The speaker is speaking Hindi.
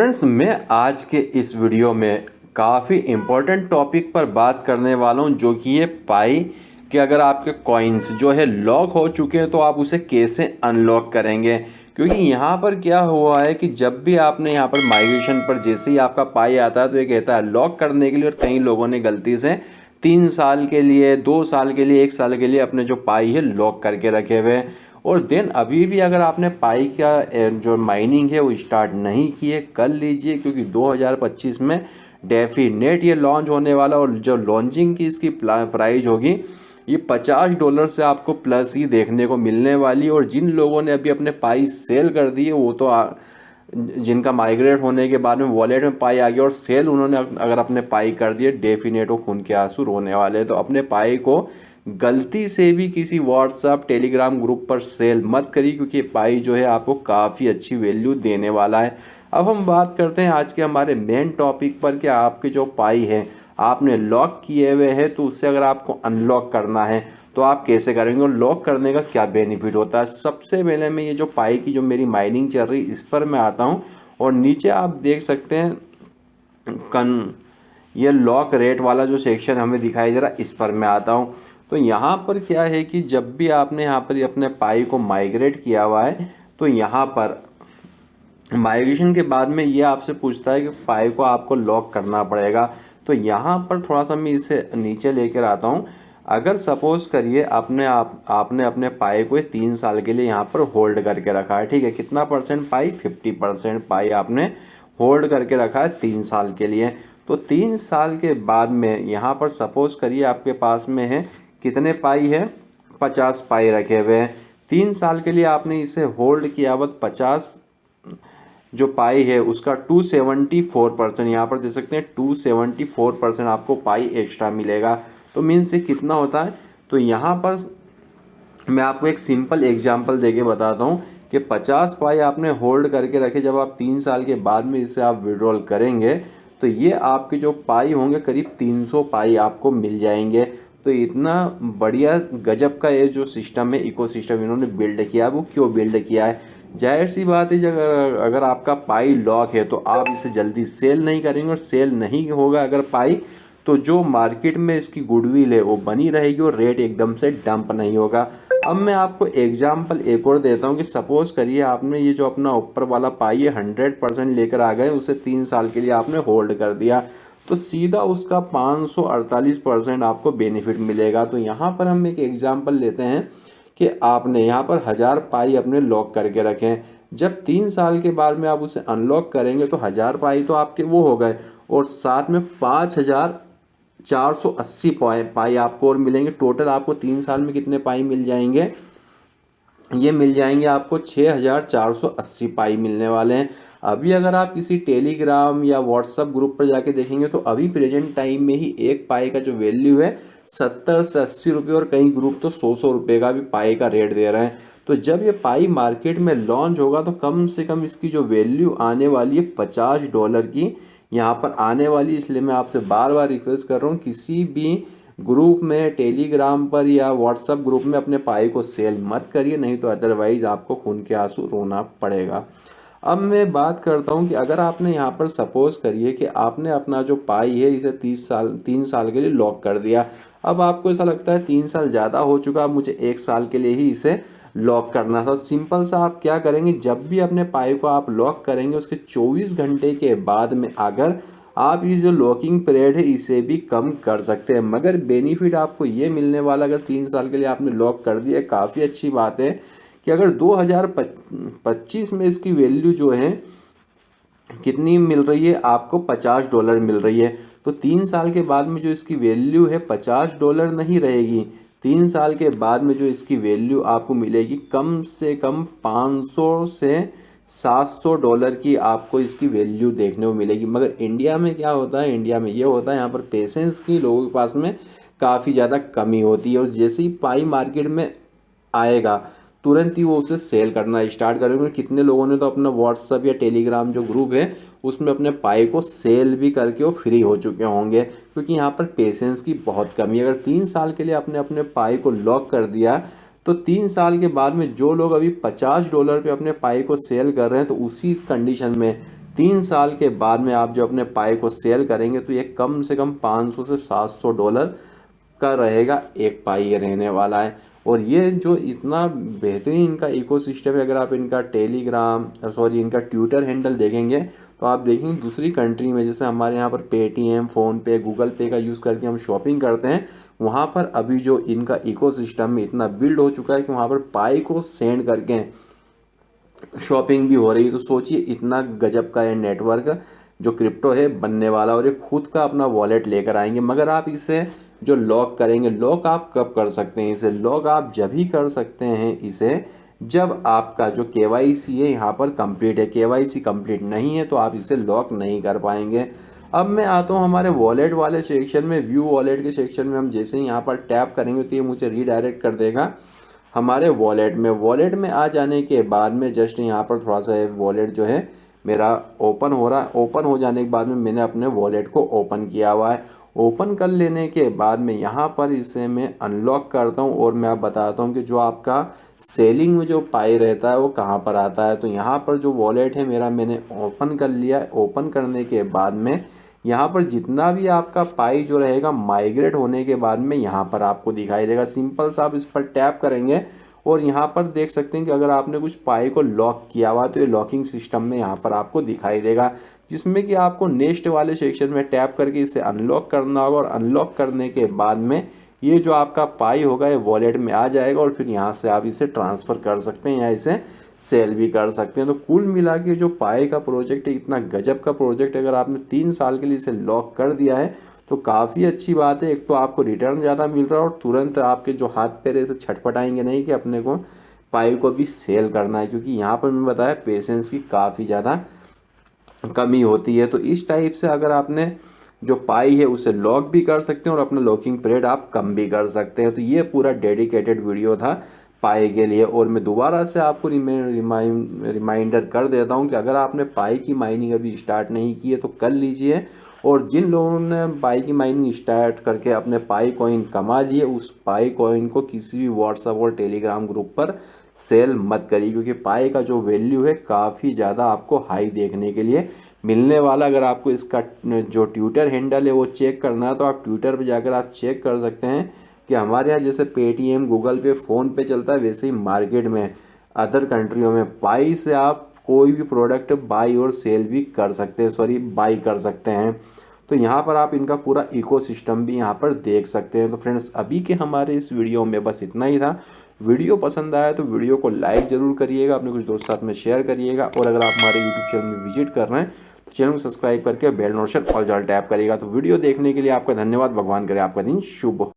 फ्रेंड्स, मैं आज के इस वीडियो में काफ़ी इम्पोर्टेंट टॉपिक पर बात करने वाला हूं, जो कि ये पाई कि अगर आपके कॉइन्स जो है लॉक हो चुके हैं तो आप उसे कैसे अनलॉक करेंगे। क्योंकि यहाँ पर क्या हुआ है कि जब भी आपने यहाँ पर माइग्रेशन पर जैसे ही आपका पाई आता है तो ये कहता है लॉक करने के लिए, और कई लोगों ने गलती से 3 साल के लिए, 2 साल के लिए, 1 साल के लिए अपने जो पाई है लॉक करके रखे हुए हैं। और देन अभी भी अगर आपने पाई का जो माइनिंग है वो स्टार्ट नहीं की है, कर लीजिए, क्योंकि 2025 में डेफिनेट ये लॉन्च होने वाला। और जो लॉन्चिंग की इसकी प्राइस होगी ये $50 से आपको प्लस ही देखने को मिलने वाली। और जिन लोगों ने अभी अपने पाई सेल कर दिए, वो तो जिनका माइग्रेट होने के बाद में वॉलेट में पाई आ गया और सेल उन्होंने अगर अपने पाई कर दिए, डेफिनेट वो खून के आंसू रोने वाले। तो अपने पाई को गलती से भी किसी व्हाट्सएप टेलीग्राम ग्रुप पर सेल मत करिए, क्योंकि पाई जो है आपको काफ़ी अच्छी वैल्यू देने वाला है। अब हम बात करते हैं आज के हमारे मेन टॉपिक पर कि आपके जो पाई है आपने लॉक किए हुए हैं, तो उससे अगर आपको अनलॉक करना है तो आप कैसे करेंगे और लॉक करने का क्या बेनिफिट होता है। सबसे पहले मैं ये जो पाई की जो मेरी माइनिंग चल रही इस पर मैं आता हूँ, और नीचे आप देख सकते हैं ये लॉक रेट वाला जो सेक्शन हमें दिखाई दे रहा है, इस पर मैं आता हूँ। तो यहाँ पर क्या है कि जब भी आपने यहाँ पर अपने पाई को माइग्रेट किया हुआ है, तो यहाँ पर माइग्रेशन के बाद में ये आपसे पूछता है कि पाई को आपको लॉक करना पड़ेगा। तो यहाँ पर थोड़ा सा मैं इसे नीचे लेकर आता हूँ। अगर सपोज करिए आपने अपने पाई को 3 साल के लिए यहाँ पर होल्ड करके रखा है, ठीक है। कितना परसेंट पाई? 50% पाई आपने होल्ड करके रखा है 3 साल के लिए। तो 3 साल के बाद में यहाँ पर सपोज करिए आपके पास में है कितने पाई है? 50 पाई रखे हुए हैं। 3 साल के लिए आपने इसे होल्ड किया हुआ 50 जो पाई है उसका 274%, यहाँ पर देख सकते हैं 274% आपको पाई एक्स्ट्रा मिलेगा। तो मीन्स ये कितना होता है? तो यहाँ पर मैं आपको एक सिंपल एग्जांपल देके बताता हूँ कि 50 पाई आपने होल्ड करके रखे, जब आप 3 साल के बाद में इसे आप विड्रॉल करेंगे तो ये आपके जो पाई होंगे करीब 300 पाई आपको मिल जाएंगे। तो इतना बढ़िया गजब का ये जो सिस्टम है, इकोसिस्टम इन्होंने बिल्ड किया है। वो क्यों बिल्ड किया है? जाहिर सी बात है, अगर आपका पाई लॉक है तो आप इसे जल्दी सेल नहीं करेंगे, और सेल नहीं होगा अगर पाई, तो जो मार्केट में इसकी गुडविल है वो बनी रहेगी और रेट एकदम से डंप नहीं होगा। अब मैं आपको एग्जांपल एक और देता हूँ कि सपोज करिए आपने ये जो अपना ऊपर वाला पाई है 100% लेकर आ गए, उसे 3 साल के लिए आपने होल्ड कर दिया, तो सीधा उसका 548% आपको बेनिफिट मिलेगा। तो यहाँ पर हम एक एग्जांपल लेते हैं कि आपने यहाँ पर 1000 पाई अपने लॉक करके रखें। जब 3 साल के बाद में आप उसे अनलॉक करेंगे तो 1000 पाई तो आपके वो हो गए, और साथ में 5480 पाई आपको और मिलेंगे। टोटल आपको 3 साल में कितने पाई मिल जाएंगे? ये मिल जाएंगे आपको 6480 पाई मिलने वाले हैं। अभी अगर आप किसी टेलीग्राम या व्हाट्सएप ग्रुप पर जाके देखेंगे तो अभी प्रेजेंट टाइम में ही एक पाई का जो वैल्यू है 70 से 80 रुपये, और कई ग्रुप तो 100 रुपये का भी पाई का रेट दे रहे हैं। तो जब ये पाई मार्केट में लॉन्च होगा तो कम से कम इसकी जो वैल्यू आने वाली है $50 की यहाँ पर आने वाली। इसलिए मैं आपसे बार बार रिक्वेस्ट कर रहा हूँ, किसी भी ग्रुप में, टेलीग्राम पर या व्हाट्सएप ग्रुप में अपने पाई को सेल मत करिए, नहीं तो अदरवाइज आपको खून के आंसू रोना पड़ेगा। अब मैं बात करता हूं कि अगर आपने यहाँ पर सपोज करिए कि आपने अपना जो पाई है इसे 3 साल के लिए लॉक कर दिया। अब आपको ऐसा लगता है 3 साल ज़्यादा हो चुका, अब मुझे 1 साल के लिए ही इसे लॉक करना था। सिंपल सा आप क्या करेंगे, जब भी अपने पाई को आप लॉक करेंगे उसके 24 घंटे के बाद में अगर आप ये जो लॉकिंग पीरियड है इसे भी कम कर सकते हैं, मगर बेनिफिट आपको ये मिलने वाला, अगर 3 साल के लिए आपने लॉक कर दिया, काफ़ी अच्छी बात है कि अगर 2025 में इसकी वैल्यू जो है कितनी मिल रही है आपको? $50 मिल रही है। तो 3 साल के बाद में जो इसकी वैल्यू है $50 नहीं रहेगी। 3 साल के बाद में जो इसकी वैल्यू आपको मिलेगी कम से कम 500 से $700 की आपको इसकी वैल्यू देखने को मिलेगी। मगर इंडिया में क्या होता है? इंडिया में ये होता है, यहाँ पर पेशेंस की लोगों के पास में काफ़ी ज़्यादा कमी होती है, और जैसे ही पाई मार्केट में आएगा तुरंत ही वो उसे सेल करना स्टार्ट करेंगे। कितने लोगों ने तो अपना व्हाट्सएप या टेलीग्राम जो ग्रुप है उसमें अपने पाई को सेल भी करके वो फ्री हो चुके होंगे, क्योंकि यहाँ पर पेशेंस की बहुत कमी है। अगर 3 साल के लिए आपने अपने पाई को लॉक कर दिया तो 3 साल के बाद में जो लोग अभी $50 पे अपने पाई को सेल कर रहे हैं, तो उसी कंडीशन में 3 साल के बाद में आप जो अपने पाई को सेल करेंगे तो ये कम से कम $500 से $700 का रहेगा, एक पाई ये रहने वाला है। और ये जो इतना बेहतरीन इनका इकोसिस्टम है, अगर आप इनका इनका ट्विटर हैंडल देखेंगे तो आप देखेंगे दूसरी कंट्री में, जैसे हमारे यहाँ पर पेटीएम, फ़ोनपे, गूगल पे का यूज़ करके हम शॉपिंग करते हैं, वहाँ पर अभी जो इनका इकोसिस्टम में इतना बिल्ड हो चुका है कि वहाँ पर पाई को सेंड करके शॉपिंग भी हो रही है। तो सोचिए इतना गजब का ये नेटवर्क जो क्रिप्टो है बनने वाला, और ये खुद का अपना वॉलेट लेकर आएंगे। मगर आप इसे जो लॉक करेंगे, लॉक आप कब कर सकते हैं इसे? लॉक आप जब ही कर सकते हैं इसे जब आपका जो केवाईसी है यहाँ पर कंप्लीट है। केवाईसी कंप्लीट नहीं है तो आप इसे लॉक नहीं कर पाएंगे। अब मैं आता हूँ हमारे वॉलेट वाले सेक्शन में। व्यू वॉलेट के सेक्शन में हम जैसे ही यहाँ पर टैप करेंगे तो ये मुझे रीडायरेक्ट कर देगा हमारे वॉलेट में। वॉलेट में आ जाने के बाद में जस्ट यहाँ पर थोड़ा सा वॉलेट जो है मेरा ओपन हो रहा है। ओपन हो जाने के बाद में मैंने अपने वॉलेट को ओपन किया हुआ है। ओपन कर लेने के बाद में यहाँ पर इसे मैं अनलॉक करता हूँ और मैं आप बताता हूँ कि जो आपका सेलिंग में जो पाई रहता है वो कहाँ पर आता है। तो यहाँ पर जो वॉलेट है मेरा मैंने ओपन कर लिया। ओपन करने के बाद में यहाँ पर जितना भी आपका पाई जो रहेगा माइग्रेट होने के बाद में यहाँ पर आपको दिखाई देगा। सिंपल सा आप इस पर टैप करेंगे और यहाँ पर देख सकते हैं कि अगर आपने कुछ पाई को लॉक किया हुआ तो ये लॉकिंग सिस्टम में यहाँ पर आपको दिखाई देगा, जिसमें कि आपको नेक्स्ट वाले सेक्शन में टैप करके इसे अनलॉक करना होगा। और अनलॉक करने के बाद में ये जो आपका पाई होगा ये वॉलेट में आ जाएगा और फिर यहाँ से आप इसे ट्रांसफ़र कर सकते हैं या इसे सेल भी कर सकते हैं। तो कुल मिला के जो पाई का प्रोजेक्ट है इतना गजब का प्रोजेक्ट है। अगर आपने 3 साल के लिए इसे लॉक कर दिया है तो काफ़ी अच्छी बात है। एक तो आपको रिटर्न ज़्यादा मिल रहा है और तुरंत आपके जो हाथ पैर ऐसे छटपटाएंगे नहीं कि अपने को पाई को भी सेल करना है, क्योंकि यहाँ पर मैं बताया पेशेंस की काफ़ी ज़्यादा कमी होती है। तो इस टाइप से अगर आपने जो पाई है उसे लॉक भी कर सकते हैं और अपना लॉकिंग पीरियड आप कम भी कर सकते हैं। तो ये पूरा डेडिकेटेड वीडियो था पाई के लिए। और मैं दोबारा से आपको रिमाइंडर कर देता हूँ कि अगर आपने पाई की माइनिंग अभी स्टार्ट नहीं की है तो कर लीजिए। और जिन लोगों ने पाई की माइनिंग स्टार्ट करके अपने पाई कॉइन कमा लिए, उस पाई कॉइन को किसी भी व्हाट्सएप और टेलीग्राम ग्रुप पर सेल मत करिए, क्योंकि पाई का जो वैल्यू है काफ़ी ज़्यादा आपको हाई देखने के लिए मिलने वाला। अगर आपको इसका जो ट्विटर हैंडल है वो चेक करना है तो आप ट्विटर पर जाकर आप चेक कर सकते हैं कि हमारे यहाँ जैसे पेटीएम, गूगल पे, फ़ोन पे चलता है, वैसे ही मार्केट में अदर कंट्रियों में पाई से आप कोई भी प्रोडक्ट बाई और सेल भी कर सकते हैं, बाई कर सकते हैं। तो यहाँ पर आप इनका पूरा इकोसिस्टम भी यहाँ पर देख सकते हैं। तो फ्रेंड्स अभी के हमारे इस वीडियो में बस इतना ही था। वीडियो पसंद आया तो वीडियो को लाइक ज़रूर करिएगा, अपने कुछ दोस्त साथ में शेयर करिएगा। और अगर आप हमारे यूट्यूब चैनल में विजिट कर रहे हैं तो चैनल को सब्सक्राइब करके बेल नोटिफिकेशन ऑल टैप करिएगा। तो वीडियो देखने के लिए आपका धन्यवाद। भगवान करे आपका दिन शुभ हो।